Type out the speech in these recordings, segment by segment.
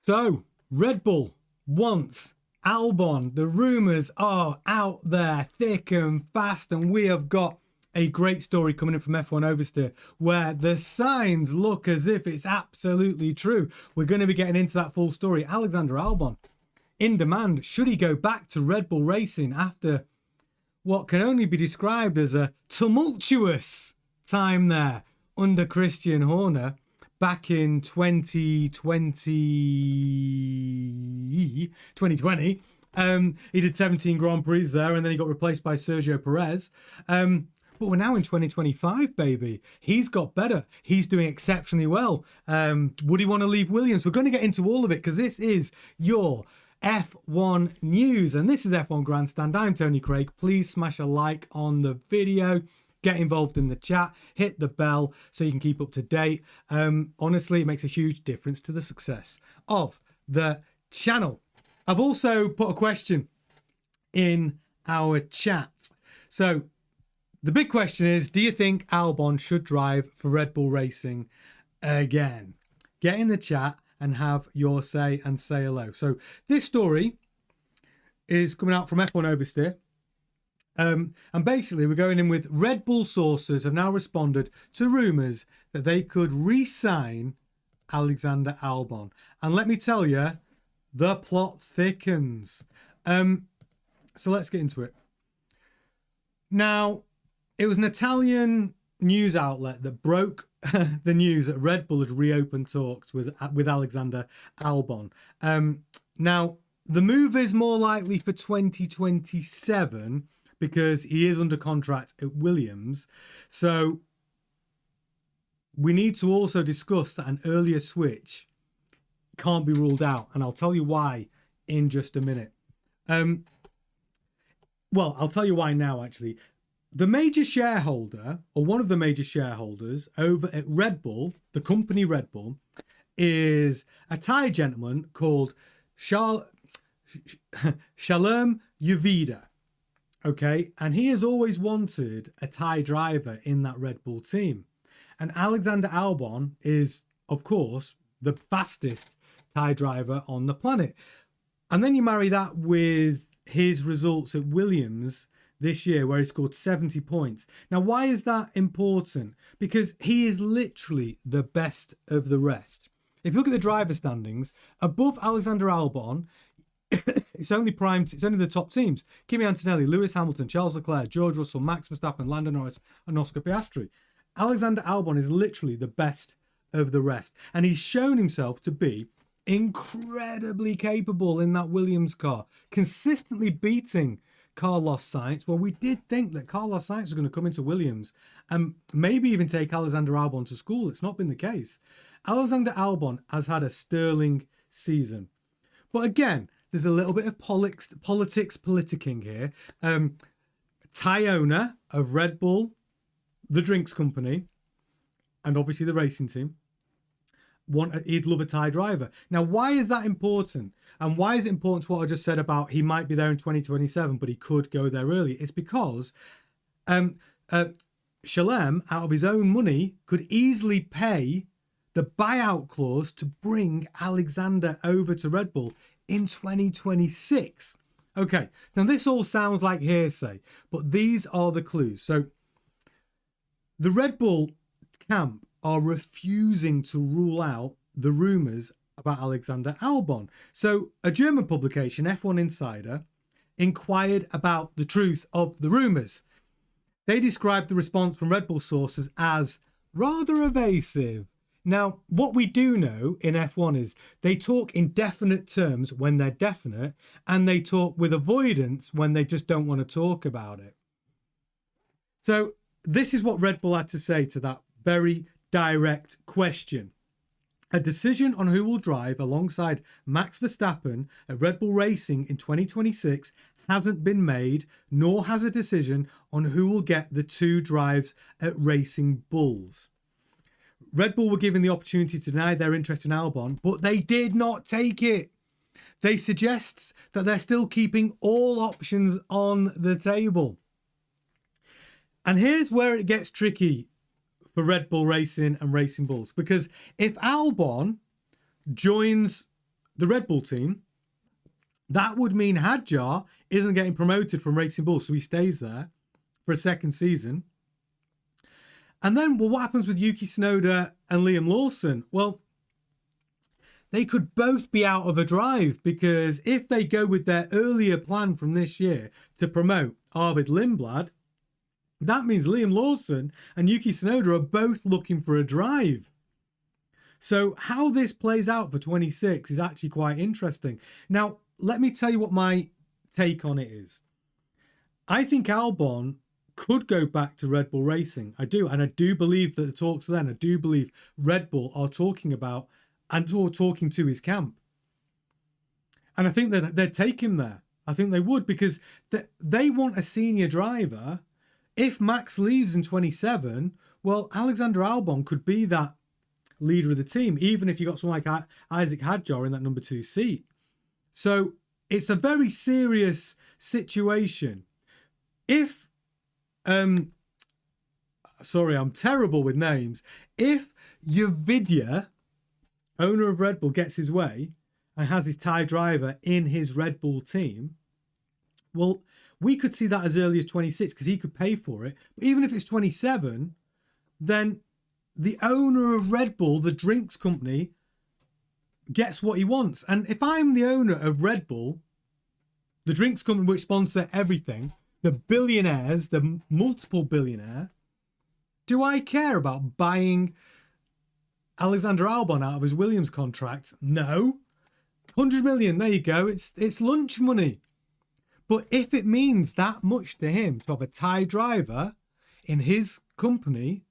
So, Red Bull wants Albon. The rumours are out there thick and fast, and we have got a great story coming in from F1 Oversteer where the signs look as if it's absolutely true. We're going to be getting into that full story. Alexander Albon in demand. Should he go back to Red Bull Racing after what can only be described as a tumultuous time there under Christian Horner back in 2020. He did 17 Grand Prix there, and then he got replaced by Sergio Perez. But we're now in 2025, baby. He's got better. He's doing exceptionally well. Would he want to leave Williams? We're going to get into all of it because this is your F1 news, and this is F1 Grandstand. I'm Tony Craig. Please smash a like on the video. Get involved in the chat. Hit the bell so you can keep up to date. Honestly, it makes a huge difference to the success of the channel. I've also put a question in our chat. So the big question is, do you think Albon should drive for Red Bull Racing again? Get in the chat and have your say and say hello. So this story is coming out from F1 Oversteer. And basically we're going in with Red Bull sources have now responded to rumours that they could re-sign Alexander Albon. And let me tell you, the plot thickens. So let's get into it. Now, it was an Italian news outlet that broke the news that Red Bull had reopened talks with Alexander Albon. Now, the move is more likely for 2027 because he is under contract at Williams. So we need to also discuss that an earlier switch can't be ruled out. And I'll tell you why in just a minute. Well, I'll tell you why now, actually. The major shareholder, or one of the major shareholders over at Red Bull, the company Red Bull, is a Thai gentleman called Shalom Yuvida. Okay, and he has always wanted a Thai driver in that Red Bull team. And Alexander Albon is, of course, the fastest Thai driver on the planet. And then you marry that with his results at Williams this year, where he scored 70 points. Now, why is that important? Because he is literally the best of the rest. If you look at the driver standings, above Alexander Albon, it's only the top teams. Kimi Antonelli, Lewis Hamilton, Charles Leclerc, George Russell, Max Verstappen, Lando Norris, and Oscar Piastri. Alexander Albon is literally the best of the rest. And he's shown himself to be incredibly capable in that Williams car, consistently beating Carlos Sainz. Well, we did think that Carlos Sainz was going to come into Williams and maybe even take Alexander Albon to school. It's not been the case. Alexander Albon has had a sterling season. But again, there's a little bit of politicking here. Thai owner of Red Bull, the drinks company, and obviously the racing team, he'd love a Thai driver. Now, why is that important? And why is it important to what I just said about he might be there in 2027, but he could go there early? It's because Shalem, out of his own money, could easily pay the buyout clause to bring Alexander over to Red Bull in 2026. Okay, now this all sounds like hearsay, but these are the clues. So the Red Bull camp are refusing to rule out the rumours about Alexander Albon. So a German publication, F1 Insider, inquired about the truth of the rumours. They described the response from Red Bull sources as rather evasive. Now, what we do know in F1 is they talk in definite terms when they're definite, and they talk with avoidance when they just don't want to talk about it. So this is what Red Bull had to say to that very direct question. A decision on who will drive alongside Max Verstappen at Red Bull Racing in 2026 hasn't been made, nor has a decision on who will get the two drives at Racing Bulls. Red Bull were given the opportunity to deny their interest in Albon, but they did not take it. They suggest that they're still keeping all options on the table. And here's where it gets tricky for Red Bull Racing and Racing Bulls, because if Albon joins the Red Bull team, that would mean Hadjar isn't getting promoted from Racing Bull, so he stays there for a second season. And then, well, what happens with Yuki Tsunoda and Liam Lawson? Well, they could both be out of a drive, because if they go with their earlier plan from this year to promote Arvid Lindblad, that means Liam Lawson and Yuki Tsunoda are both looking for a drive. So how this plays out for 26 is actually quite interesting. Now, let me tell you what my take on it is. I think Albon could go back to Red Bull Racing. I do. And I do believe that the talks then, I do believe Red Bull are talking about and talking to his camp. And I think that they'd take him there. I think they would, because they want a senior driver. If Max leaves in 27, well, Alexander Albon could be that leader of the team, even if you got someone like Isaac Hadjar in that number 2 seat. So it's a very serious situation. If, sorry, I'm terrible with names. If Yovidia, owner of Red Bull, gets his way and has his Thai driver in his Red Bull team, well, we could see that as early as 26 because he could pay for it. But even if it's 27, then the owner of Red Bull, the drinks company, gets what he wants. And if I'm the owner of Red Bull, the drinks company which sponsor everything, the billionaires, the multiple billionaire, do I care about buying Alexander Albon out of his Williams contract? No. 100 million, there you go. It's lunch money. But if it means that much to him to have a Thai driver in his company,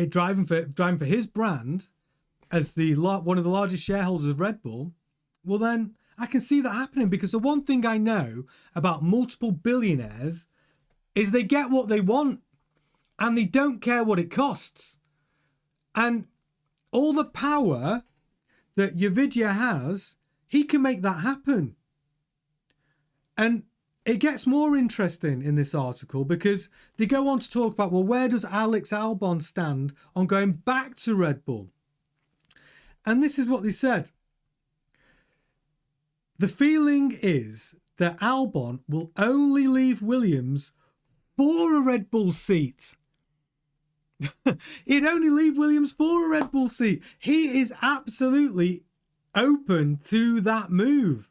driving for his brand as one of the largest shareholders of Red Bull, well then I can see that happening, because the one thing I know about multiple billionaires is they get what they want and they don't care what it costs. And all the power that Yovidia has, he can make that happen. And it gets more interesting in this article because they go on to talk about, well, where does Alex Albon stand on going back to Red Bull? And this is what they said. The feeling is that Albon will only leave Williams for a Red Bull seat. He'd only leave Williams for a Red Bull seat. He is absolutely open to that move,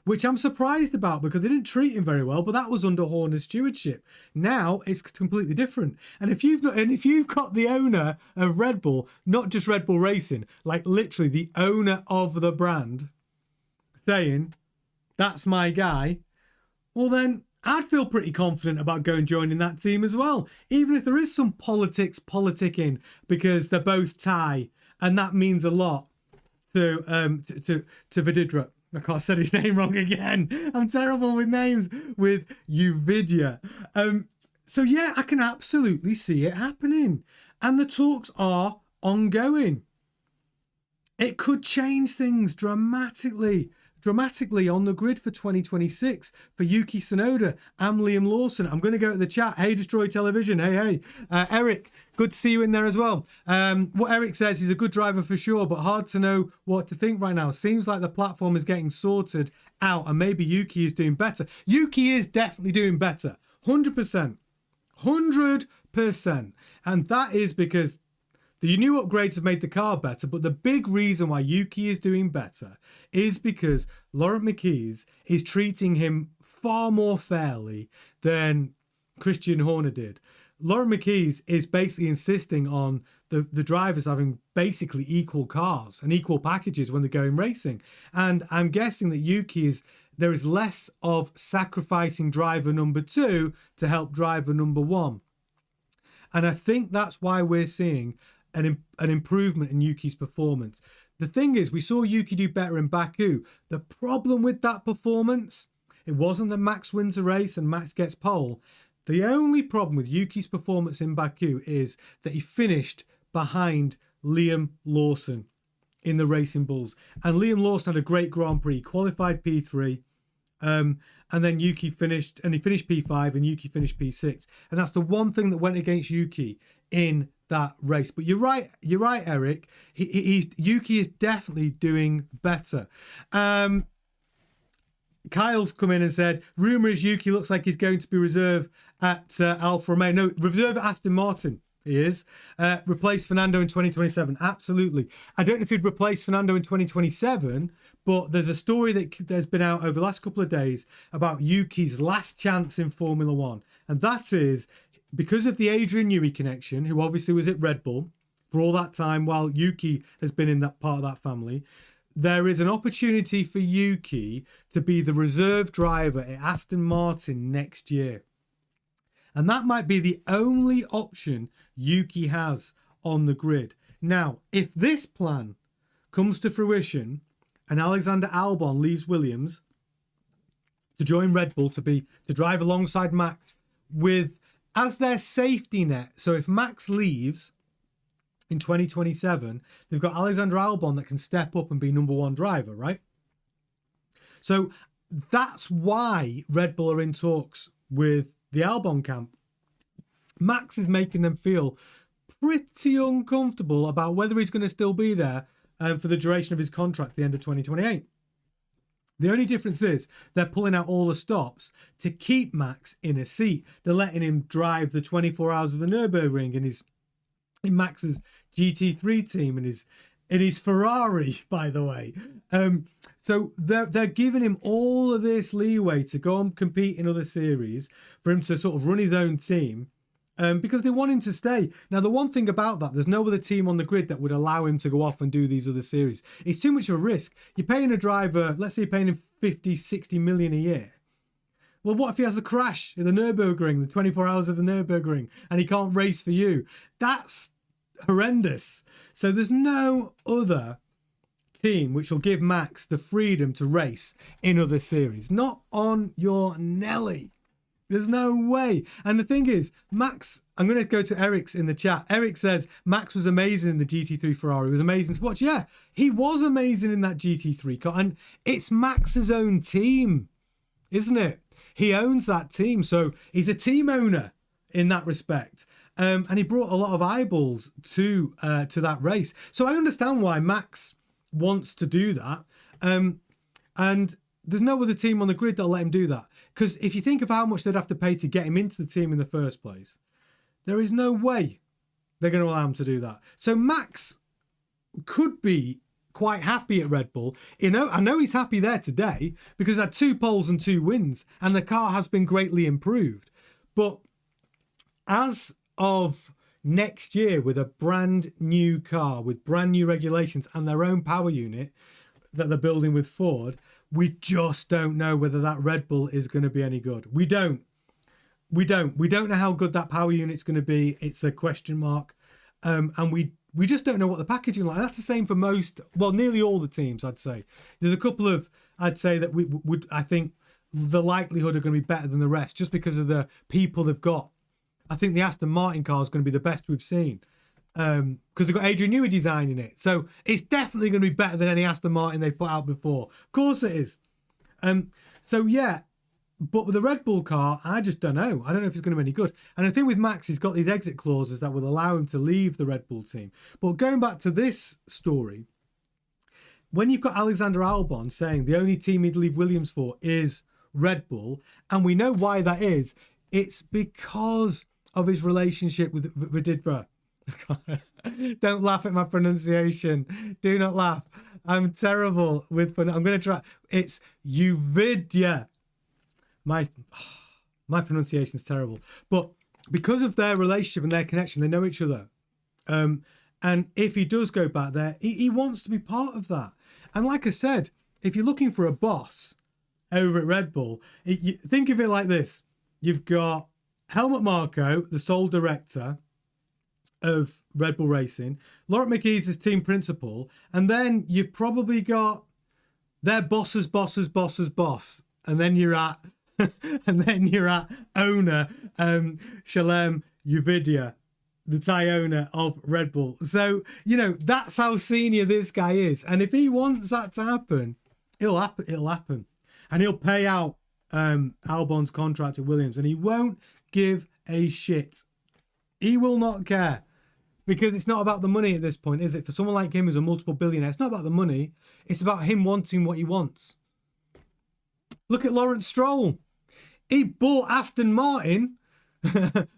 which I'm surprised about because they didn't treat him very well, but that was under Horner's stewardship. Now it's completely different. And if you've got the owner of Red Bull, not just Red Bull Racing, like literally the owner of the brand, saying, that's my guy, well then I'd feel pretty confident about going joining that team as well. Even if there is some politicking because they're both Thai, and that means a lot to Vididra. I can't say his name wrong again. I'm terrible with names. With Yovidia. So yeah, I can absolutely see it happening. And the talks are ongoing. It could change things dramatically on the grid for 2026 for Yuki Tsunoda and Liam Lawson. I'm going to go to the chat. Hey, Destroy Television. Hey. Eric, good to see you in there as well. What Eric says, he's a good driver for sure, but hard to know what to think right now. Seems like the platform is getting sorted out and maybe Yuki is doing better. Yuki is definitely doing better. 100%. 100%. And that is because the new upgrades have made the car better, but the big reason why Yuki is doing better is because Laurent Mekies is treating him far more fairly than Christian Horner did. Laurent Mekies is basically insisting on the drivers having basically equal cars and equal packages when they're going racing. And I'm guessing that there is less of sacrificing driver number 2 to help driver number 1. And I think that's why we're seeing an improvement in Yuki's performance. The thing is, we saw Yuki do better in Baku. The problem with that performance, it wasn't that Max wins a race and Max gets pole. The only problem with Yuki's performance in Baku is that he finished behind Liam Lawson in the Racing Bulls. And Liam Lawson had a great Grand Prix, qualified P3, and then Yuki finished P5 and Yuki finished P6. And that's the one thing that went against Yuki in that race. But you're right, Eric. Yuki is definitely doing better. Kyle's come in and said, rumour is Yuki looks like he's going to be reserve at Alfa Romeo. No, reserve at Aston Martin. He is. Replace Fernando in 2027. Absolutely. I don't know if he'd replace Fernando in 2027, but there's a story that's been out over the last couple of days about Yuki's last chance in Formula One. And that is because of the Adrian Newey connection, who obviously was at Red Bull for all that time while Yuki has been in that part of that family. There is an opportunity for Yuki to be the reserve driver at Aston Martin next year. And that might be the only option Yuki has on the grid. Now, if this plan comes to fruition and Alexander Albon leaves Williams to join Red Bull to drive alongside Max with as their safety net. So if Max leaves in 2027, they've got Alexander Albon that can step up and be number one driver, right? So that's why Red Bull are in talks with the Albon camp. Max is making them feel pretty uncomfortable about whether he's going to still be there for the duration of his contract at the end of 2028. The only difference is they're pulling out all the stops to keep Max in a seat. They're letting him drive the 24 hours of the Nürburgring in Max's GT3 team and in his Ferrari, by the way. So they're giving him all of this leeway to go and compete in other series, for him to sort of run his own team, because they want him to stay. Now, the one thing about that, there's no other team on the grid that would allow him to go off and do these other series. It's too much of a risk. You're paying a driver, let's say you're paying him 50, 60 million a year. Well, what if he has a crash in the Nürburgring, the 24 hours of the Nürburgring, and he can't race for you? That's horrendous. So there's no other team which will give Max the freedom to race in other series. Not on your Nelly. There's no way. And the thing is, Max, I'm going to go to Eric's in the chat. Eric says Max was amazing in the GT3 Ferrari. It was amazing to watch. Yeah, he was amazing in that GT3 car. And it's Max's own team, isn't it? He owns that team. So he's a team owner in that respect. And he brought a lot of eyeballs to that race. So I understand why Max wants to do that. And there's no other team on the grid that'll let him do that. Because if you think of how much they'd have to pay to get him into the team in the first place, there is no way they're going to allow him to do that. So Max could be quite happy at Red Bull. I know he's happy there today because he had 2 poles and 2 wins, and the car has been greatly improved. But as of next year, with a brand new car, with brand new regulations and their own power unit that they're building with Ford, we just don't know whether that Red Bull is going to be any good. We don't know how good that power unit's going to be. It's a question mark. And we just don't know what the packaging like. And that's the same for nearly all the teams, I'd say. There's a couple of, I'd say that I think the likelihood are going to be better than the rest just because of the people they've got. I think the Aston Martin car is going to be the best we've seen. Because they've got Adrian Newey designing it. So it's definitely going to be better than any Aston Martin they've put out before. Of course it is. So yeah, but with the Red Bull car, I just don't know. I don't know if it's going to be any good. And the thing with Max, he's got these exit clauses that will allow him to leave the Red Bull team. But going back to this story, when you've got Alexander Albon saying the only team he'd leave Williams for is Red Bull, and we know why that is, it's because of his relationship with Redidra. Don't laugh at my pronunciation. Do not laugh. I'm terrible with. I'm going to try. It's Uvidya. My pronunciation is terrible. But because of their relationship and their connection, they know each other. And if he does go back there, he wants to be part of that. And like I said, if you're looking for a boss over at Red Bull, think of it like this: you've got Helmut Marko, the sole director of Red Bull Racing, Laurent Mekies is team principal, and then you've probably got their boss's boss, and then you're at owner Shalem Uvidya, the Thai owner of Red Bull. So that's how senior this guy is, and if he wants that to happen, it'll happen, and he'll pay out Albon's contract at Williams, and he won't give a shit. He will not care. Because it's not about the money at this point, is it? For someone like him who's a multiple billionaire, it's not about the money. It's about him wanting what he wants. Look at Lawrence Stroll. He bought Aston Martin,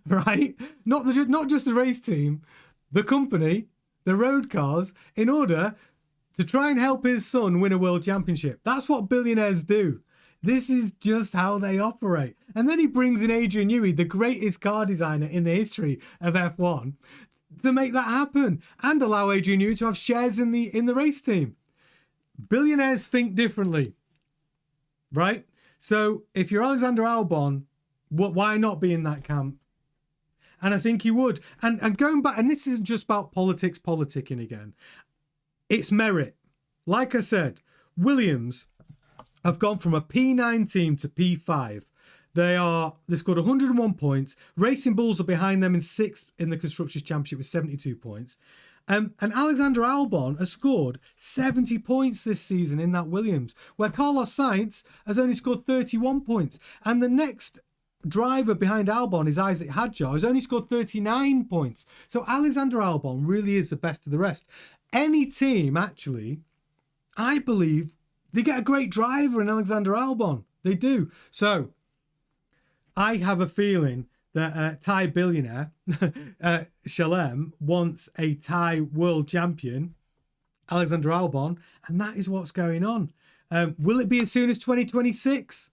right? Not just the race team, the company, the road cars, in order to try and help his son win a world championship. That's what billionaires do. This is just how they operate. And then he brings in Adrian Newey, the greatest car designer in the history of F1, to make that happen and allow Adrian Newey to have shares in the race team. Billionaires think differently, right? So if you're Alexander Albon, why not be in that camp? And I think he would. And going back, and this isn't just about politicking again. It's merit. Like I said, Williams have gone from a P9 team to P5. They've scored 101 points. Racing Bulls are behind them in 6th in the Constructors' Championship with 72 points. And Alexander Albon has scored 70 points this season in that Williams, where Carlos Sainz has only scored 31 points. And the next driver behind Albon is Isaac Hadjar, who's only scored 39 points. So Alexander Albon really is the best of the rest. Any team, actually, I believe, they get a great driver in Alexander Albon. They do. So I have a feeling that Thai billionaire Shalem wants a Thai world champion, Alexander Albon, and that is what's going on. Will it be as soon as 2026?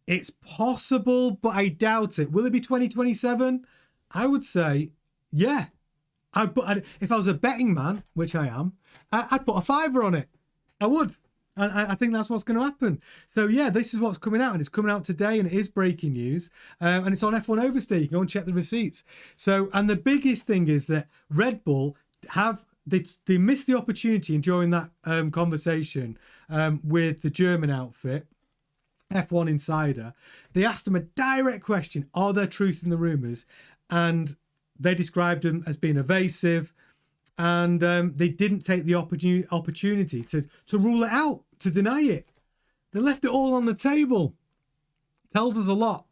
It's possible, but I doubt it. Will it be 2027? I would say, yeah. If I was a betting man, which I am, I'd put a fiver on it. I would. I think that's what's going to happen. So, yeah, this is what's coming out. And it's coming out today, and it is breaking news. And it's on F1 Overstay. You can go and check the receipts. So, and the biggest thing is that Red Bull they missed the opportunity during that conversation with the German outfit, F1 Insider. They asked them a direct question: are there truth in the rumours? And they described them as being evasive. And they didn't take the opportunity to rule it out, to deny it. They left it all on the table. Tells us a lot.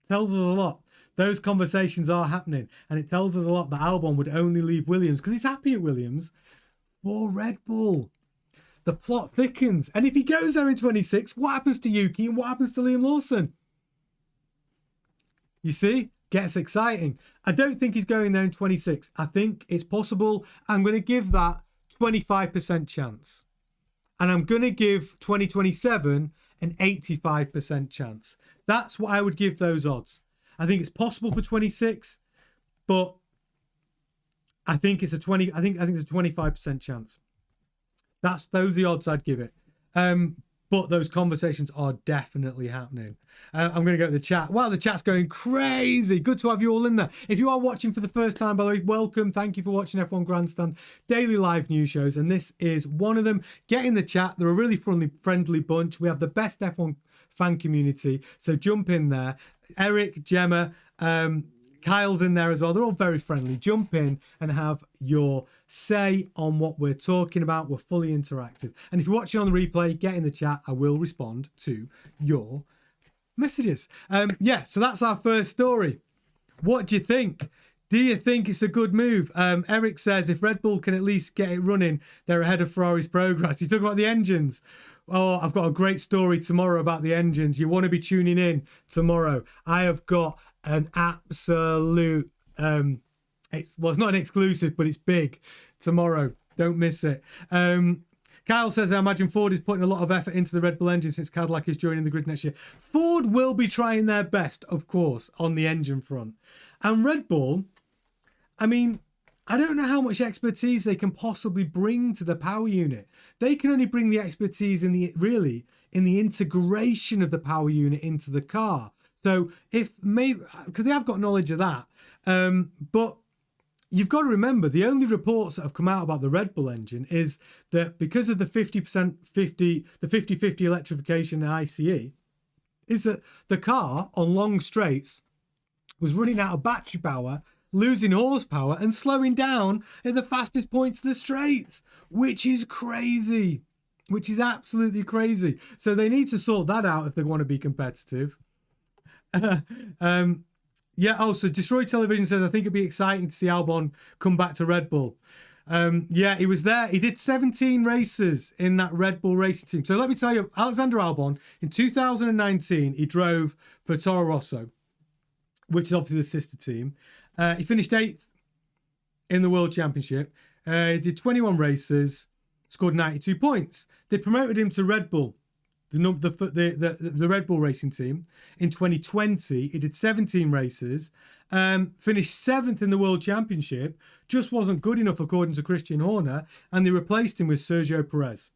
Tells us a lot. Those conversations are happening. And it tells us a lot that Albon would only leave Williams, because he's happy at Williams, for Red Bull. The plot thickens. And if he goes there in 26, what happens to Yuki and what happens to Liam Lawson? You see? Gets exciting. I don't think he's going there in 26. I think it's possible. I'm going to give that 25% chance. And I'm going to give 2027 an 85% chance. That's what I would give those odds. I think it's possible for 26, but I think it's a 25% chance. Those are the odds I'd give it. But those conversations are definitely happening. I'm going to go to the chat. Wow, the chat's going crazy. Good to have you all in there. If you are watching for the first time, by the way, welcome. Thank you for watching F1 Grandstand, daily live news shows. And this is one of them. Get in the chat. They're a really friendly bunch. We have the best F1 fan community. So jump in there. Eric, Gemma, Kyle's in there as well. They're all very friendly. Jump in and have your say on what we're talking about. We're fully interactive. And if you're watching on the replay, get in the chat. I will respond to your messages. So that's our first story. What do you think? Do you think it's a good move? Eric says if Red Bull can at least get it running, they're ahead of Ferrari's progress. He's talking about the engines. Oh, I've got a great story tomorrow about the engines. You want to be tuning in tomorrow. I have got an absolute it's not an exclusive, but it's big tomorrow. Don't miss it. Kyle says, I imagine Ford is putting a lot of effort into the Red Bull engine since Cadillac is joining the grid next year. Ford will be trying their best, of course, on the engine front. And Red Bull, I mean, I don't know how much expertise they can possibly bring to the power unit. They can only bring the expertise in the integration of the power unit into the car. So because they have got knowledge of that, but you've got to remember the only reports that have come out about the Red Bull engine is that because of the 50/50 electrification and ICE, is that the car on long straights was running out of battery power, losing horsepower and slowing down at the fastest points of the straights, which is crazy, which is absolutely crazy. So they need to sort that out if they want to be competitive. Yeah. Oh, so Destroy Television says, I think it'd be exciting to see Albon come back to Red Bull. Yeah, he was there. He did 17 races in that Red Bull racing team. So let me tell you, Alexander Albon, in 2019, he drove for Toro Rosso, which is obviously the sister team. He finished 8th in the World Championship. He did 21 races, scored 92 points. They promoted him to Red Bull, the Red Bull racing team. In 2020, he did 17 races, finished 7th in the World Championship, just wasn't good enough according to Christian Horner, and they replaced him with Sergio Perez.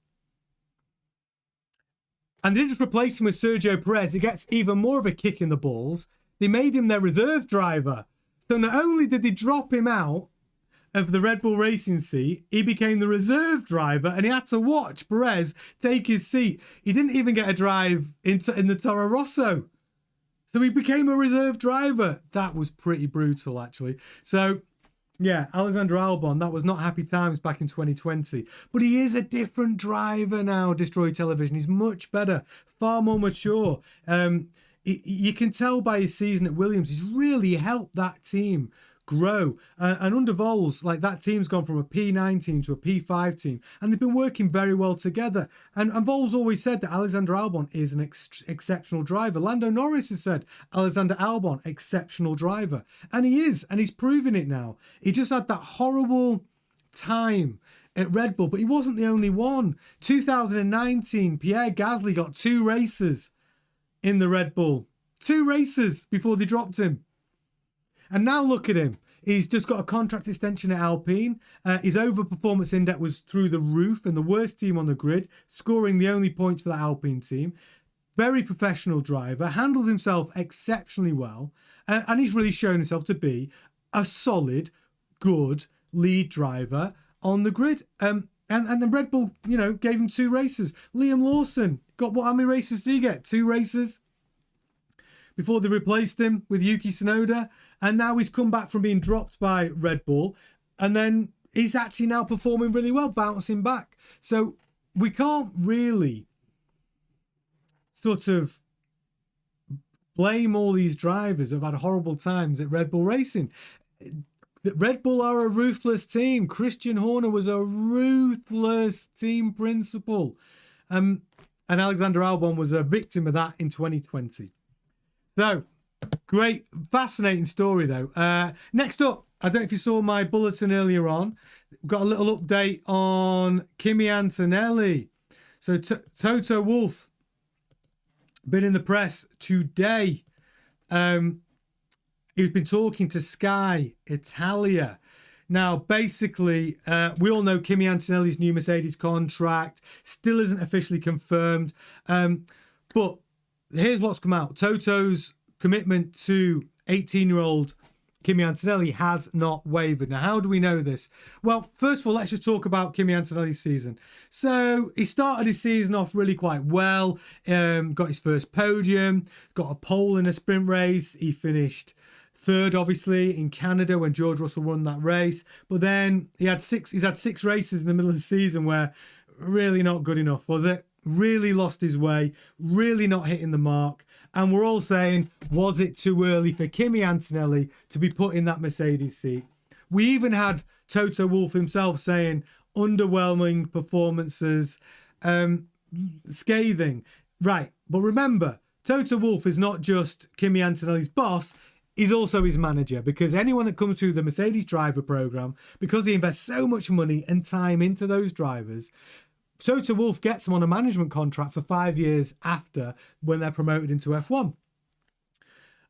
And they didn't just replace him with Sergio Perez, it gets even more of a kick in the balls. They made him their reserve driver. So not only did they drop him out of the Red Bull racing seat, he became the reserve driver and he had to watch Perez take his seat. He didn't even get a drive in the Toro Rosso. So he became a reserve driver. That was pretty brutal, actually. So, yeah, Alexander Albon, that was not happy times back in 2020. But he is a different driver now, Destroy Television. He's much better, far more mature. You can tell by his season at Williams, he's really helped that team grow. And under Vols, like that team's gone from a P9 team to a P5 team, and they've been working very well together. And Vols always said that Alexander Albon is an exceptional driver. Lando Norris has said Alexander Albon, exceptional driver. And he is, and he's proving it now. He just had that horrible time at Red Bull, but he wasn't the only one. 2019, Pierre Gasly got 2 races in the Red Bull. 2 races before they dropped him. And now look at him. He's just got a contract extension at Alpine. His overperformance index was through the roof and the worst team on the grid, scoring the only points for that Alpine team. Very professional driver, handles himself exceptionally well, and he's really shown himself to be a solid, good lead driver on the grid. And the Red Bull, gave him 2 races. Liam Lawson got how many races did he get? 2 races before they replaced him with Yuki Tsunoda. And now he's come back from being dropped by Red Bull. And then he's actually now performing really well, bouncing back. So we can't really sort of blame all these drivers who've had horrible times at Red Bull Racing. Red Bull are a ruthless team. Christian Horner was a ruthless team principal. And Alexander Albon was a victim of that in 2020. So, great, fascinating story though. Next up, I don't know if you saw my bulletin earlier on. We've got a little update on Kimi Antonelli. So Toto Wolff, been in the press today. He's been talking to Sky Italia. Now, basically, we all know Kimi Antonelli's new Mercedes contract still isn't officially confirmed. But here's what's come out. Toto's commitment to 18-year-old Kimi Antonelli has not wavered. Now, how do we know this? Well, first of all, let's just talk about Kimi Antonelli's season. So he started his season off really quite well. Got his first podium, got a pole in a sprint race. He finished 3rd, obviously, in Canada when George Russell won that race. But then he's had 6 races in the middle of the season where really not good enough, was it? Really lost his way, really not hitting the mark. And we're all saying, was it too early for Kimi Antonelli to be put in that Mercedes seat? We even had Toto Wolff himself saying underwhelming performances, scathing. Right, but remember, Toto Wolff is not just Kimi Antonelli's boss, he's also his manager, because anyone that comes through the Mercedes driver program, because he invests so much money and time into those drivers, Toto Wolff gets them on a management contract for 5 years after when they're promoted into F1.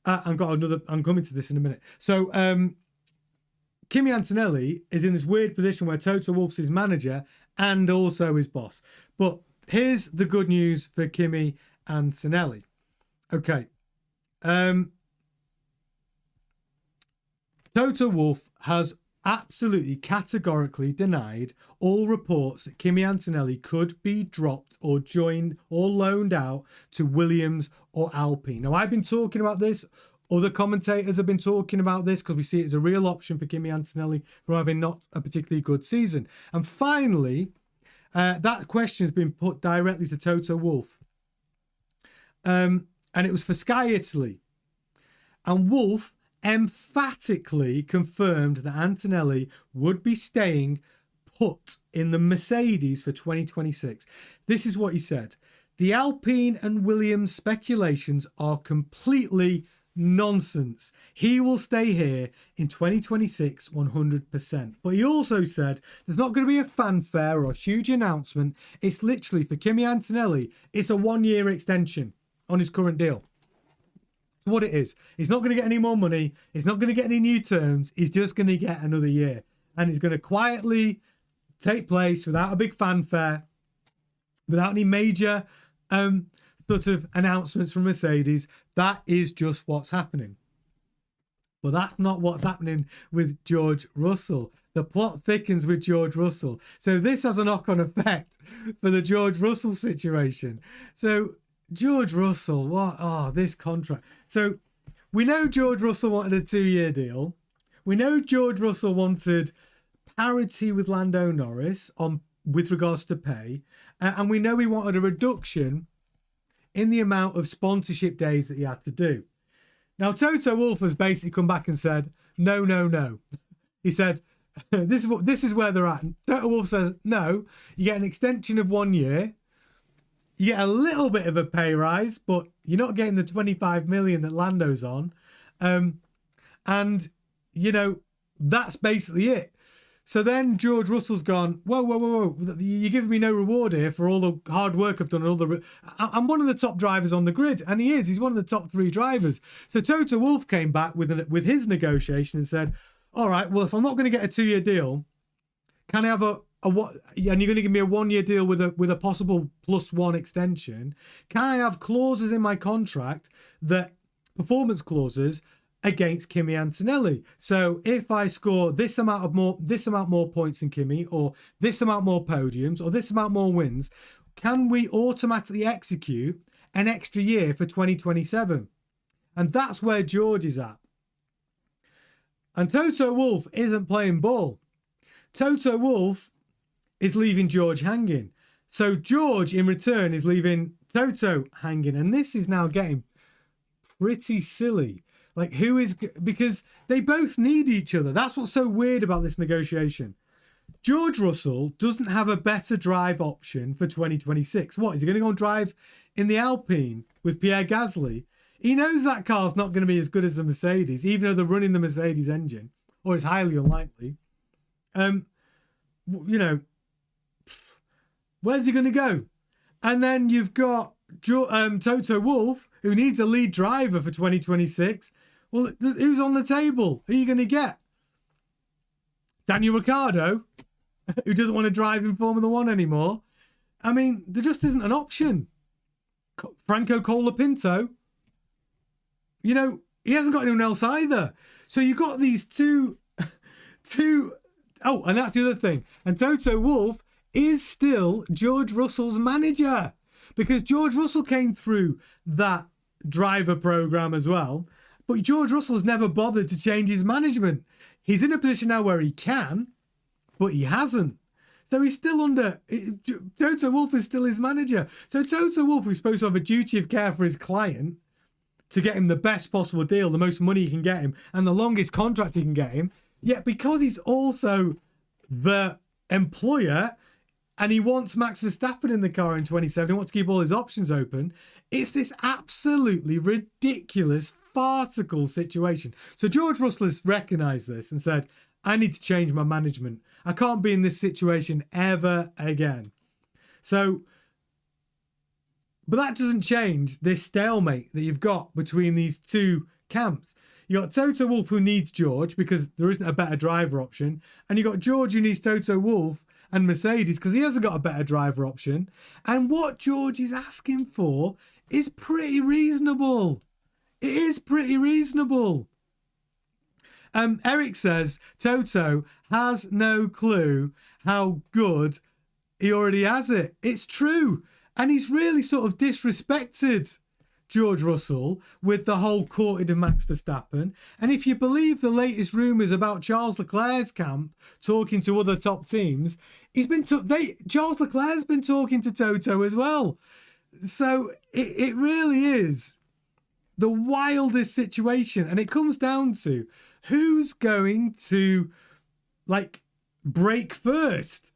I'm coming to this in a minute. So Kimi Antonelli is in this weird position where Toto Wolff's his manager and also his boss. But here's the good news for Kimi Antonelli. Okay. Toto Wolff has absolutely categorically denied all reports that Kimi Antonelli could be dropped or joined or loaned out to Williams or Alpine. Now, I've been talking about this. Other commentators have been talking about this because we see it as a real option for Kimi Antonelli from having not a particularly good season. And finally, that question has been put directly to Toto Wolff. And it was for Sky Italy. And Wolff emphatically confirmed that Antonelli would be staying put in the Mercedes for 2026. This is what he said. The Alpine and Williams speculations are completely nonsense. He will stay here in 2026 100%. But he also said there's not going to be a fanfare or a huge announcement. It's literally, for Kimi Antonelli, it's a 1-year extension on his current deal. It's what it is. He's not going to get any more money. He's not going to get any new terms. He's just going to get another year. And it's going to quietly take place without a big fanfare, without any major sort of announcements from Mercedes. That is just what's happening. But that's not what's happening with George Russell. The plot thickens with George Russell. So this has a knock-on effect for the George Russell situation. So George Russell, what? Oh, this contract. So we know George Russell wanted a 2-year deal. We know George Russell wanted parity with Lando Norris with regards to pay. And we know he wanted a reduction in the amount of sponsorship days that he had to do. Now, Toto Wolff has basically come back and said, no, no, no. He said, this is where they're at. And Toto Wolff says, no, you get an extension of 1 year. You get a little bit of a pay rise, but you're not getting the 25 million that Lando's on. And, you know, that's basically it. So then George Russell's gone, whoa. You're giving me no reward here for all the hard work I've done. And I'm one of the top drivers on the grid. And he is. He's one of the top 3 drivers. So Toto Wolff came back with his negotiation and said, all right, well, if I'm not going to get a 2-year deal, can I have and you're going to give me a 1-year deal with a possible +1 extension? Can I have clauses in my contract, that performance clauses against Kimi Antonelli? So if I score this amount more points than Kimi, or this amount more podiums, or this amount more wins, can we automatically execute an extra year for 2027? And that's where George is at. And Toto Wolff isn't playing ball. Toto Wolff is leaving George hanging. So George, in return, is leaving Toto hanging. And this is now getting pretty silly. Like, because they both need each other. That's what's so weird about this negotiation. George Russell doesn't have a better drive option for 2026. What, is he going to go and drive in the Alpine with Pierre Gasly? He knows that car's not going to be as good as the Mercedes, even though they're running the Mercedes engine, or it's highly unlikely. You know, where's he going to go? And then you've got Toto Wolff, who needs a lead driver for 2026. Well, who's on the table? Who are you going to get? Daniel Ricciardo, who doesn't want to drive in Formula One anymore. I mean, there just isn't an option. Franco Colapinto, you know, he hasn't got anyone else either. So you've got these two. Oh, and that's the other thing. And Toto Wolff is still George Russell's manager, because George Russell came through that driver program as well. But George Russell has never bothered to change his management. He's in a position now where he can, but he hasn't. So he's still under... Toto Wolff is still his manager. So Toto Wolff is supposed to have a duty of care for his client to get him the best possible deal, the most money he can get him, and the longest contract he can get him. Yet because he's also the employer and he wants Max Verstappen in the car in 27, he wants to keep all his options open, it's this absolutely ridiculous, farcical situation. So George Russell has recognised this and said, I need to change my management. I can't be in this situation ever again. So, but that doesn't change this stalemate that you've got between these two camps. You got Toto Wolff, who needs George because there isn't a better driver option, and you got George, who needs Toto Wolff and Mercedes because he hasn't got a better driver option. And what George is asking for is pretty reasonable. It is pretty reasonable. Eric says Toto has no clue how good he already has it. It's true. And he's really sort of disrespected George Russell with the whole courting of Max Verstappen. And if you believe the latest rumours about Charles Leclerc's camp talking to other top teams, Charles Leclerc's been talking to Toto as well. So it really is the wildest situation. And it comes down to who's going to, like, break first.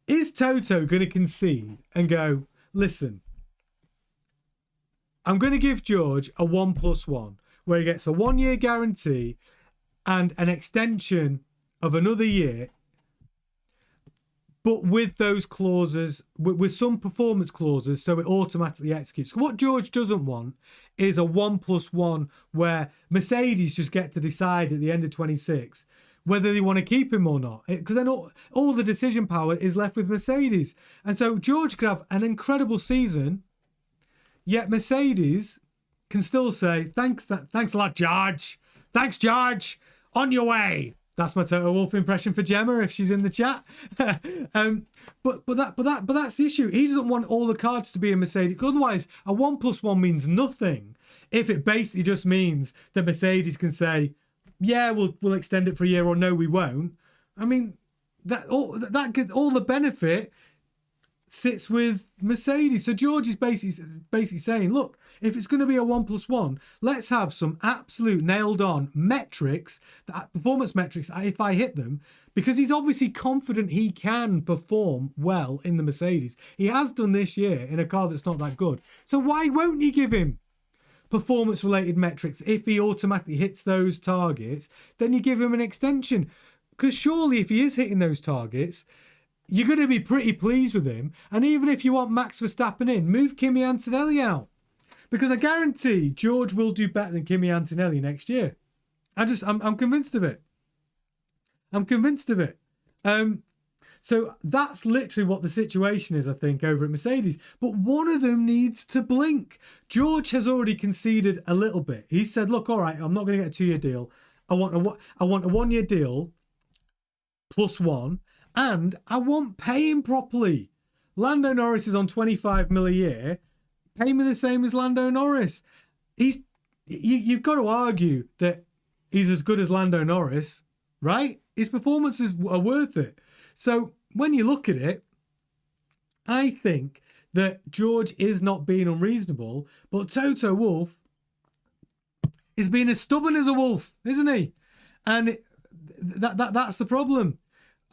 Is Toto going to concede and go, listen, I'm going to give George a 1+1, where he gets a 1-year guarantee and an extension of another year, but with those clauses, with some performance clauses, so it automatically executes. What George doesn't want is a 1+1 where Mercedes just get to decide at the end of 26 whether they want to keep him or not. Because then all the decision power is left with Mercedes. And so George could have an incredible season, yet Mercedes can still say, thanks a lot, George. Thanks, George. On your way. That's my Toto Wolff impression for Gemma if she's in the chat. But that's the issue. He doesn't want all the cards to be in Mercedes. Otherwise, a 1+1 means nothing if it basically just means that Mercedes can say, yeah, we'll extend it for a year, or no, we won't. I mean, all the benefit sits with Mercedes. So George is basically saying, look, if it's going to be a 1+1, let's have some absolute nailed on metrics, performance metrics, if I hit them, because he's obviously confident he can perform well in the Mercedes. He has done this year in a car that's not that good. So why won't he give him performance related metrics? If he automatically hits those targets, then you give him an extension. Because surely if he is hitting those targets, you're going to be pretty pleased with him. And even if you want Max Verstappen in, move Kimi Antonelli out. Because I guarantee George will do better than Kimi Antonelli next year. I'm convinced of it. I'm convinced of it. So that's literally what the situation is, I think, over at Mercedes. But one of them needs to blink. George has already conceded a little bit. He said, look, all right, I'm not going to get a 2-year deal. I want a 1-year deal +1. And I want paying properly. Lando Norris is on 25 mil a year. Pay me the same as Lando Norris. You've got to argue that he's as good as Lando Norris, right? His performances are worth it. So when you look at it, I think that George is not being unreasonable, but Toto Wolff is being as stubborn as a wolf, isn't he? And that's the problem.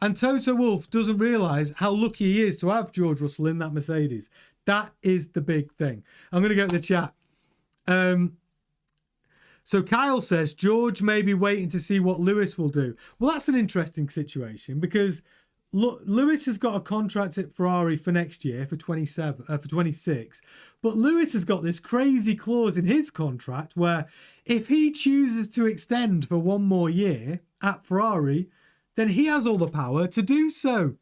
And Toto Wolff doesn't realise how lucky he is to have George Russell in that Mercedes. That is the big thing. I'm going to go to the chat. So Kyle says, George may be waiting to see what Lewis will do. Well, that's an interesting situation because Lewis has got a contract at Ferrari for next year, for 26. But Lewis has got this crazy clause in his contract where if he chooses to extend for one more year at Ferrari, then he has all the power to do so.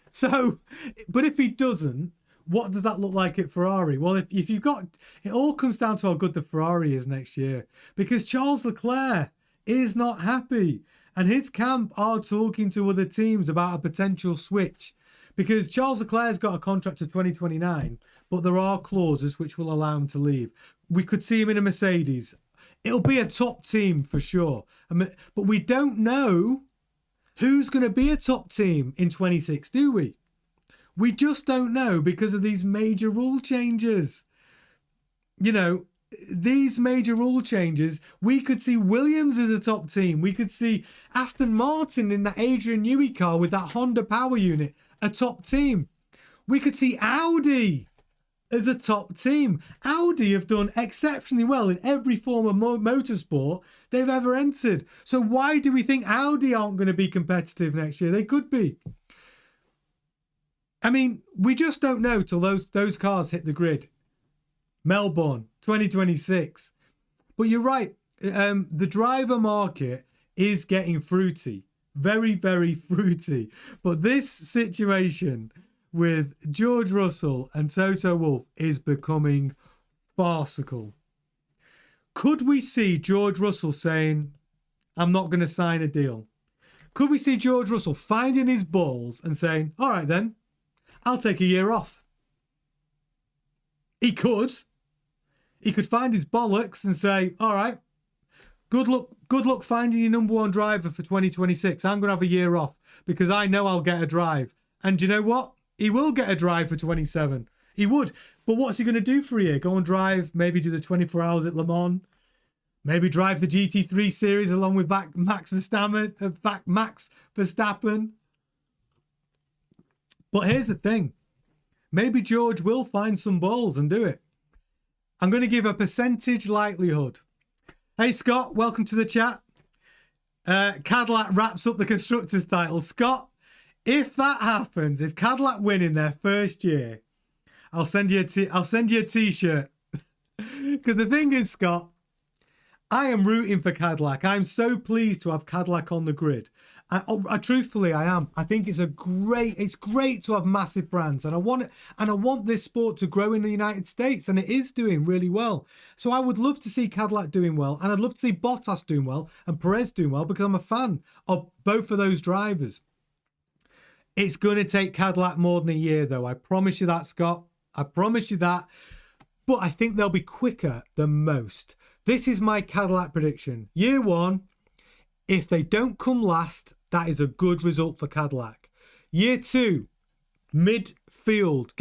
So, but if he doesn't, what does that look like at Ferrari? Well, if you've got, it all comes down to how good the Ferrari is next year, because Charles Leclerc is not happy and his camp are talking to other teams about a potential switch, because Charles Leclerc's got a contract to 2029, but there are clauses which will allow him to leave. We could see him in a Mercedes. It'll be a top team for sure. But we don't know who's going to be a top team in 26, do we? We just don't know because of these major rule changes. You know, these major rule changes, we could see Williams as a top team. We could see Aston Martin in that Adrian Newey car with that Honda power unit, a top team. We could see Audi as a top team. Audi have done exceptionally well in every form of motorsport they've ever entered. So why do we think Audi aren't going to be competitive next year? They could be. I mean, we just don't know till those cars hit the grid. Melbourne, 2026. But you're right. The driver market is getting fruity. Very, very fruity. But this situation with George Russell and Toto Wolff is becoming farcical. Could we see George Russell saying, I'm not going to sign a deal? Could we see George Russell finding his balls and saying, all right then, I'll take a year off? He could. He could find his bollocks and say, all right, good luck finding your number one driver for 2026. I'm going to have a year off because I know I'll get a drive. And do you know what? He will get a drive for 27. He would. But what's he going to do for a year? Go and drive, maybe do the 24 hours at Le Mans, maybe drive the GT3 series along with Max Verstappen. But here's the thing. Maybe George will find some balls and do it. I'm going to give a percentage likelihood. Hey, Scott, welcome to the chat. Cadillac wraps up the Constructors title. Scott, if that happens, if Cadillac win in their first year, I'll send you a t-shirt. Because the thing is, Scott, I am rooting for Cadillac. I'm so pleased to have Cadillac on the grid. Truthfully, I am. I think it's great to have massive brands, and I want this sport to grow in the United States, and it is doing really well. So I would love to see Cadillac doing well, and I'd love to see Bottas doing well and Perez doing well, because I'm a fan of both of those drivers. It's going to take Cadillac more than a year, though. I promise you that, Scott. I promise you that. But I think they'll be quicker than most. This is my Cadillac prediction. Year one, if they don't come last, that is a good result for Cadillac. Year two, midfield,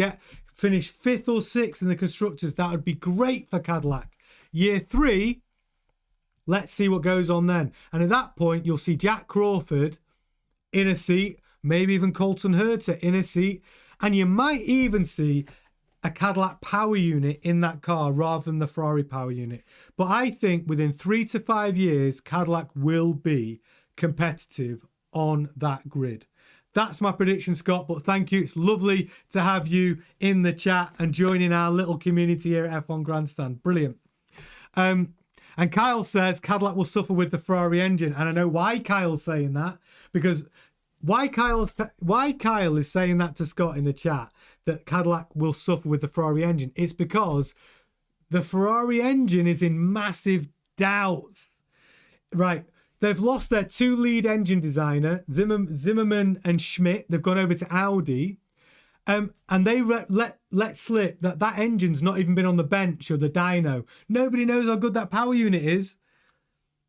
finish 5th or 6th in the Constructors. That would be great for Cadillac. Year three, let's see what goes on then. And at that point, you'll see Jack Crawford in a seat, maybe even Colton Herta in a seat. And you might even see a Cadillac power unit in that car rather than the Ferrari power unit. But I think within 3 to 5 years, Cadillac will be competitive on that grid. That's my prediction, Scott, but thank you. It's lovely to have you in the chat and joining our little community here at F1 Grandstand. Brilliant. And Kyle says Cadillac will suffer with the Ferrari engine. And I know why Kyle's saying that, because why Kyle is saying that to Scott in the chat, that Cadillac will suffer with the Ferrari engine. It's because the Ferrari engine is in massive doubt. Right. They've lost their 2 lead engine designer, Zimmerman and Schmidt. They've gone over to Audi. And they let slip that engine's not even been on the bench or the dyno. Nobody knows how good that power unit is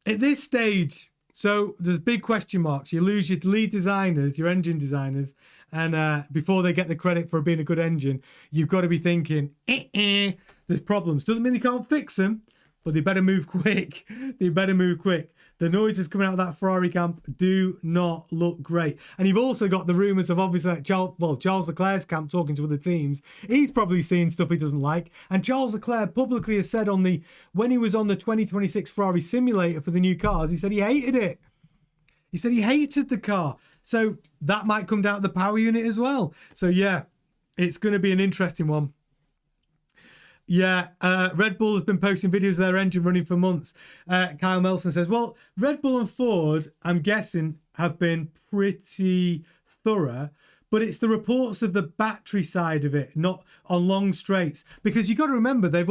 at this stage. So there's big question marks. You lose your lead designers, your engine designers, and before they get the credit for being a good engine, you've got to be thinking, there's problems. Doesn't mean they can't fix them, but they better move quick. They better move quick. The noises coming out of that Ferrari camp do not look great. And you've also got the rumours of obviously like Charles Leclerc's camp talking to other teams. He's probably seeing stuff he doesn't like. And Charles Leclerc publicly has said when he was on the 2026 Ferrari simulator for the new cars, he said he hated it. He said he hated the car. So that might come down to the power unit as well. So yeah, it's going to be an interesting one. Yeah, Red Bull has been posting videos of their engine running for months. Kyle Melson says, well, Red Bull and Ford, I'm guessing, have been pretty thorough, but it's the reports of the battery side of it, not on long straights. Because you've got to remember, Red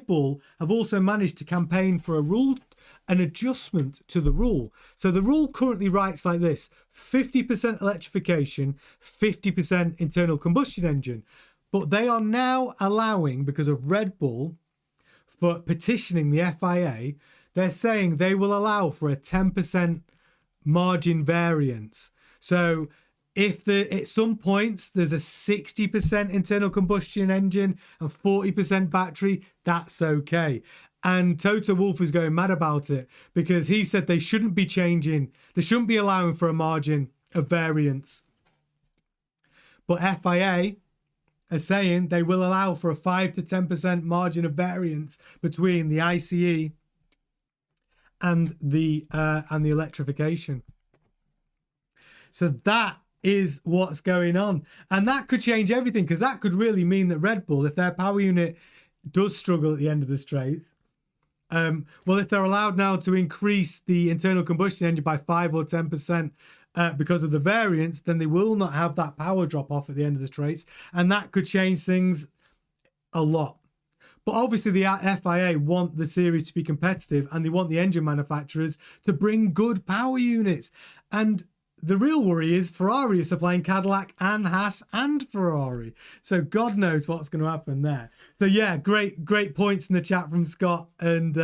Bull have also managed to campaign for an adjustment to the rule. So the rule currently writes like this: 50% electrification, 50% internal combustion engine. But they are now allowing, because of Red Bull, for petitioning the FIA, they're saying they will allow for a 10% margin variance. So if at some points there's a 60% internal combustion engine and 40% battery, that's okay. And Toto Wolff is going mad about it because he said they shouldn't be allowing for a margin of variance. But FIA are saying they will allow for a 5 to 10% margin of variance between the ICE and the electrification. So that is what's going on, and that could change everything, because that could really mean that Red Bull, if their power unit does struggle at the end of the straight, if they're allowed now to increase the internal combustion engine by 5 or 10%. Because of the variance, then they will not have that power drop off at the end of the straights, and that could change things a lot. But obviously the FIA want the series to be competitive, and they want the engine manufacturers to bring good power units. And the real worry is Ferrari is supplying Cadillac and Haas and Ferrari. So God knows what's going to happen there. So yeah, great points in the chat from Scott and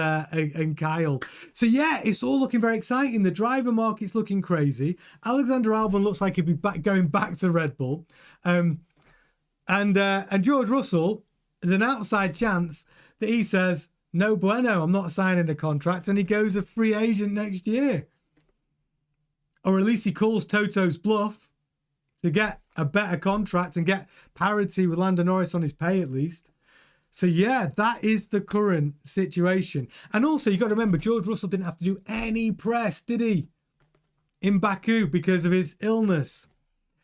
Kyle. So yeah, it's all looking very exciting. The driver market's looking crazy. Alexander Albon looks like he'll be going back to Red Bull. And George Russell, there's an outside chance that he says, no bueno, I'm not signing a contract, and he goes a free agent next year. Or at least he calls Toto's bluff to get a better contract and get parity with Lando Norris on his pay at least. So yeah, that is the current situation. And also, you got to remember, George Russell didn't have to do any press, did he? In Baku because of his illness.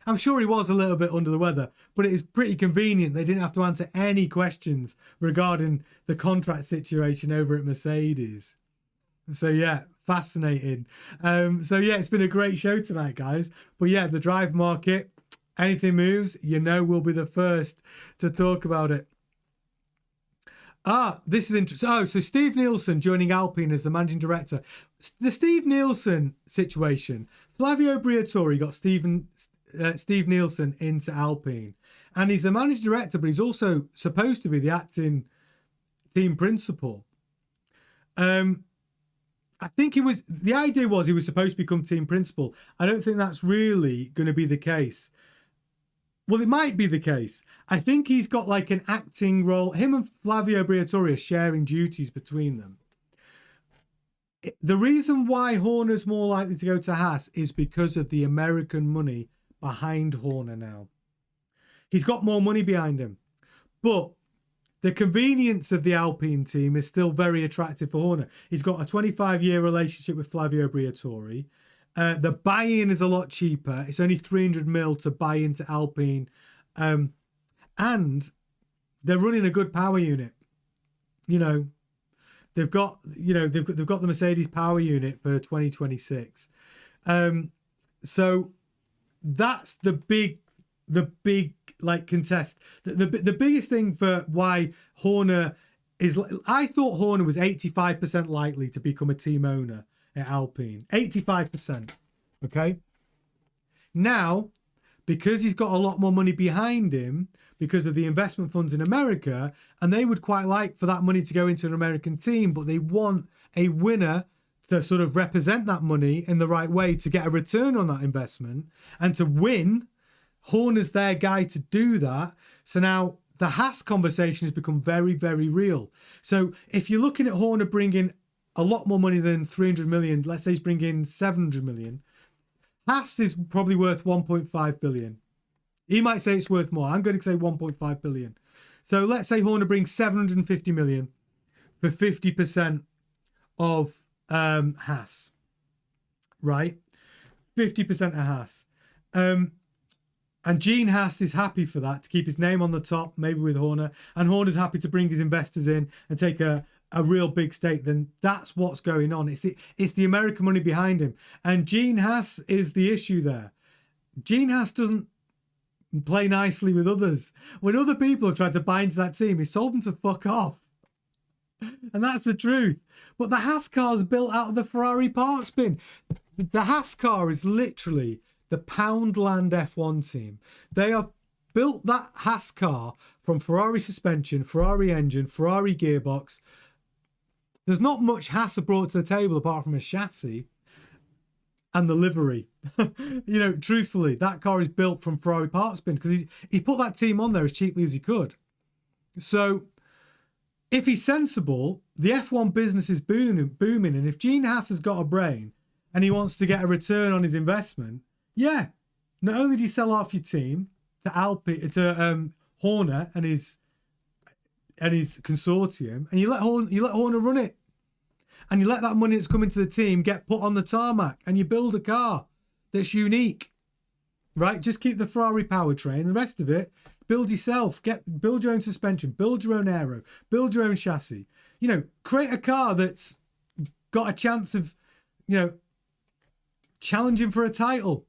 I'm sure he was a little bit under the weather, but it is pretty convenient. They didn't have to answer any questions regarding the contract situation over at Mercedes. So yeah, fascinating. So yeah, it's been a great show tonight, guys. But yeah, the drive market, anything moves, you know we'll be the first to talk about it. This is interesting. Oh, so Steve Nielsen joining Alpine as the managing director. The Steve Nielsen situation. Flavio Briatore got Steve Nielsen into Alpine. And he's the managing director, but he's also supposed to be the acting team principal. I think the idea was he was supposed to become team principal. I don't think that's really going to be the case. Well, it might be the case. I think he's got like an acting role. Him and Flavio Briatore are sharing duties between them. The reason why Horner's more likely to go to Haas is because of the American money behind Horner now. He's got more money behind him. But the convenience of the Alpine team is still very attractive for Horner. He's got a 25-year relationship with Flavio Briatore. The buy-in is a lot cheaper. It's only 300 mil to buy into Alpine. And they're running a good power unit. You know, they've got the Mercedes power unit for 2026. So that's the big like contest. The biggest thing for why Horner is, I thought Horner was 85% likely to become a team owner at Alpine. 85%. Okay. Now, because he's got a lot more money behind him because of the investment funds in America, and they would quite like for that money to go into an American team, but they want a winner to sort of represent that money in the right way to get a return on that investment and to win. Horner's their guy to do that. So now the Haas conversation has become very, very real. So if you're looking at Horner bringing a lot more money than 300 million, let's say he's bringing 700 million, Haas is probably worth 1.5 billion. He might say it's worth more. I'm going to say 1.5 billion. So let's say Horner brings 750 million for 50% of Haas, right? 50% of Haas. And Gene Haas is happy for that, to keep his name on the top, maybe with Horner. And Horner's happy to bring his investors in and take a real big stake. Then that's what's going on. It's the American money behind him. And Gene Haas is the issue there. Gene Haas doesn't play nicely with others. When other people have tried to buy into that team, he's told them to fuck off. And that's the truth. But the Haas car is built out of the Ferrari parts bin. The Haas car is literally the Poundland F1 team. They have built that Haas car from Ferrari suspension, Ferrari engine, Ferrari gearbox. There's not much Haas have brought to the table apart from a chassis and the livery. Truthfully, that car is built from Ferrari parts bin because he put that team on there as cheaply as he could. So if he's sensible, the F1 business is booming. And if Gene Haas has got a brain and he wants to get a return on his investment, yeah, not only do you sell off your team to Horner and his consortium, and you let Horner run it, and you let that money that's coming to the team get put on the tarmac, and you build a car that's unique, right? Just keep the Ferrari powertrain, the rest of it, build yourself. Build your own suspension, build your own aero, build your own chassis. Create a car that's got a chance of, challenging for a title.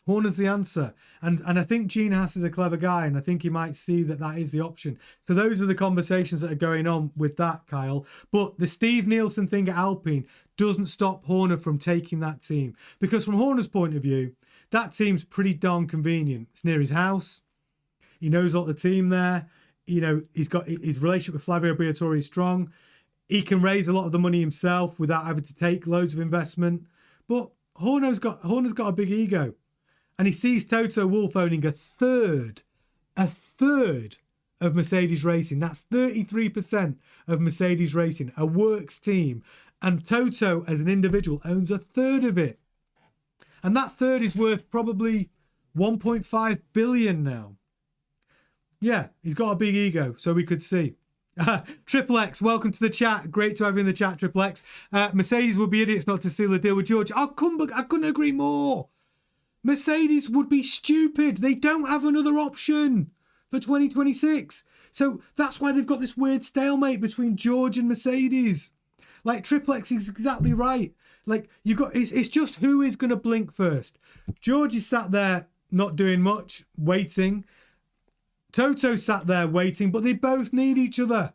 Horner's the answer. And I think Gene Haas is a clever guy, and I think he might see that is the option. So those are the conversations that are going on with that, Kyle. But the Steve Nielsen thing at Alpine doesn't stop Horner from taking that team. Because from Horner's point of view, that team's pretty darn convenient. It's near his house. He knows all the team there. He's got his relationship with Flavio Briatore is strong. He can raise a lot of the money himself without having to take loads of investment. But Horner's got a big ego. And he sees Toto Wolff owning a third a third of Mercedes Racing. That's 33% of Mercedes Racing, a works team. And Toto, as an individual, owns a third of it. And that third is worth probably 1.5 billion now. Yeah, he's got a big ego, so we could see. Triple X, welcome to the chat. Great to have you in the chat, Triple X. Mercedes would be idiots not to seal a deal with George. I couldn't agree more. Mercedes would be stupid. They don't have another option for 2026. So that's why they've got this weird stalemate between George and Mercedes. Like, Triple X is exactly right. Like, it's just who is going to blink first. George is sat there not doing much, waiting. Toto sat there waiting, but they both need each other.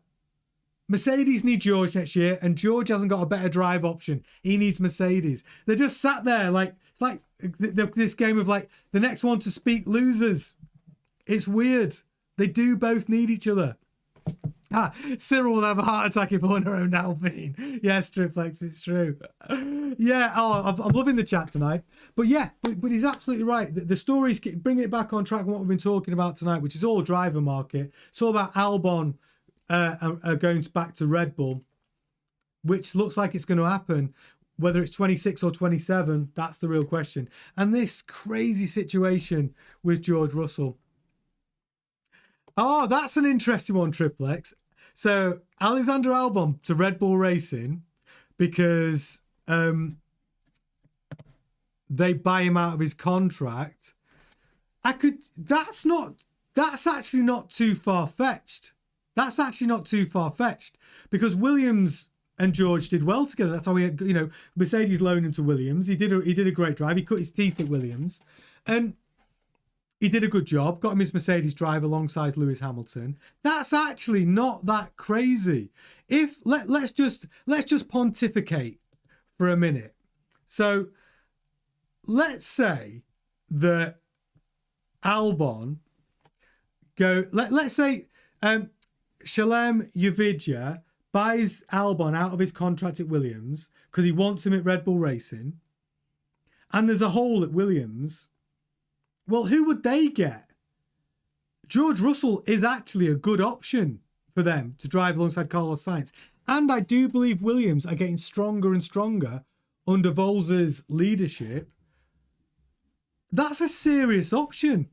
Mercedes need George next year, and George hasn't got a better drive option. He needs Mercedes. They're just sat there like, it's like this game of like the next one to speak losers. It's weird. They do both need each other. Cyril will have a heart attack if Horner owned Alpine. Yes, Triplex, it's true. Yeah, I'm loving the chat tonight. But yeah, but he's absolutely right. The story's bringing it back on track on what we've been talking about tonight, which is all driver market. It's all about Albon going back to Red Bull, which looks like it's going to happen. Whether it's 26 or 27, that's the real question. And this crazy situation with George Russell. Oh, that's an interesting one, Triple X. So Alexander Albon to Red Bull Racing because they buy him out of his contract. That's actually not too far-fetched. That's actually not too far-fetched because Williams and George did well together. That's how Mercedes loaned him to Williams. He did a great drive. He cut his teeth at Williams, and he did a good job. Got him his Mercedes drive alongside Lewis Hamilton. That's actually not that crazy. Let's just pontificate for a minute. So let's say that Albon let's say Shalem Yavidya buys Albon out of his contract at Williams because he wants him at Red Bull Racing, and there's a hole at Williams. Well, who would they get? George Russell is actually a good option for them to drive alongside Carlos Sainz. And I do believe Williams are getting stronger and stronger under Volz's leadership. That's a serious option.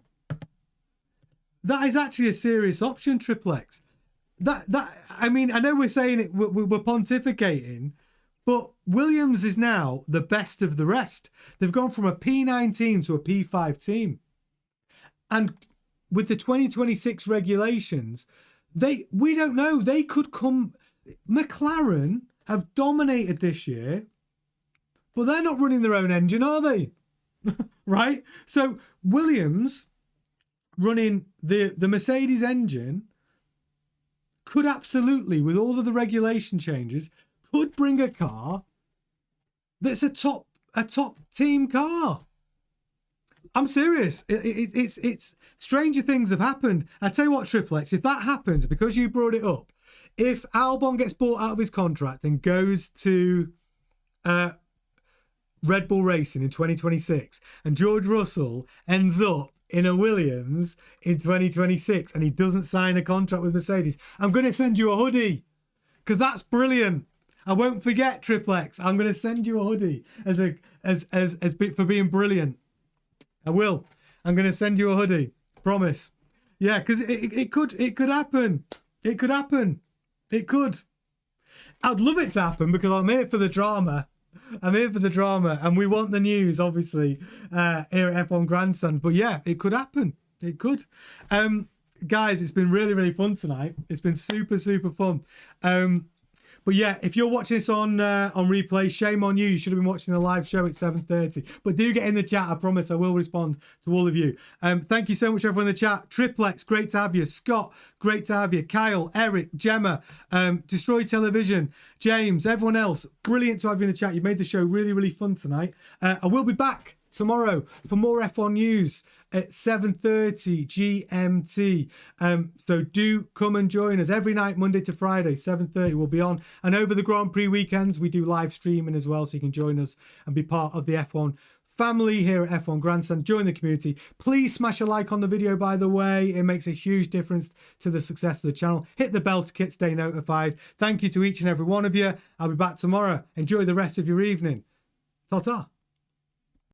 That is actually a serious option, Triple X. I mean, I know we're saying it, we're pontificating, but Williams is now the best of the rest. They've gone from a P9 team to a P5 team. And with the 2026 regulations, we don't know. They could come... McLaren have dominated this year, but they're not running their own engine, are they? Right? So Williams running the Mercedes engine could absolutely, with all of the regulation changes, could bring a car that's a top team car. I'm serious. It's stranger things have happened. I tell you what, Triple X, if that happens, because you brought it up, if Albon gets bought out of his contract and goes to Red Bull Racing in 2026, and George Russell ends up in a Williams in 2026, and he doesn't sign a contract with Mercedes, I'm going to send you a hoodie because that's brilliant. I won't forget, Triple X. I'm going to send you a hoodie for being brilliant. I will. I'm going to send you a hoodie. Promise. Yeah, because it could happen. It could happen. It could. I'd love it to happen because I'm here for the drama. And we want the news, obviously, here at F1 Grandstand. But yeah, it could happen. It could. Guys, it's been really, really fun tonight. It's been super, super fun. But yeah, if you're watching this on replay, shame on you. You should have been watching the live show at 7:30. But do get in the chat. I promise I will respond to all of you. Thank you so much, everyone in the chat. Triplex, great to have you. Scott, great to have you. Kyle, Eric, Gemma, Destroy Television, James, everyone else, brilliant to have you in the chat. You made the show really, really fun tonight. I will be back tomorrow for more F1 news at 7:30 GMT. So do come and join us every night, Monday to Friday, 7:30 we'll be on. And over the Grand Prix weekends, we do live streaming as well, so you can join us and be part of the F1 family here at F1 Grandstand. Join the community. Please smash a like on the video, by the way. It makes a huge difference to the success of the channel. Hit the bell to stay notified. Thank you to each and every one of you. I'll be back tomorrow. Enjoy the rest of your evening. Ta-ta.